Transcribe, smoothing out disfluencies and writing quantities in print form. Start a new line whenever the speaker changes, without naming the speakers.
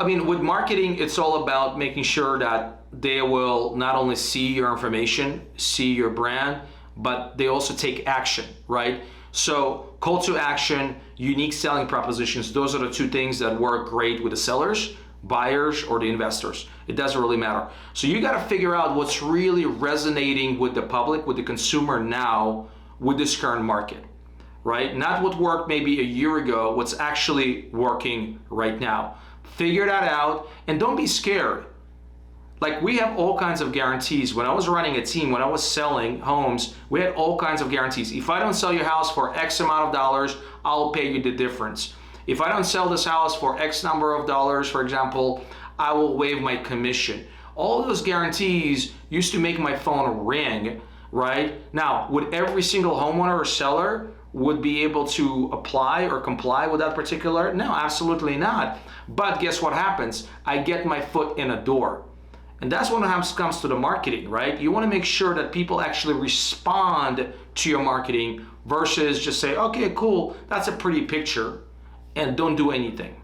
I mean, with marketing, it's all about making sure that they will not only see your information, see your brand, but they also take action, right? So call to action, unique selling propositions, those are the two things that work great with the sellers, buyers, or the investors. It doesn't really matter. So you got to figure out what's really resonating with the public, with the consumer now, with this current market, right? Not what worked maybe a year ago, what's actually working right now. Figure that out and don't be scared. Like, we have all kinds of guarantees. When I was running a team, when I was selling homes, we had all kinds of guarantees. If I don't sell your house for X amount of dollars, I'll pay you the difference. If I don't sell this house for X number of dollars, for example, I will waive my commission. All those guarantees used to make my phone ring, right? Now, would every single homeowner or seller would be able to apply or comply with that particular? No, absolutely not. But guess what happens? I get my foot in a door. And that's when it comes to the marketing, right? You want to make sure that people actually respond to your marketing versus just say, okay, cool, that's a pretty picture, and don't do anything.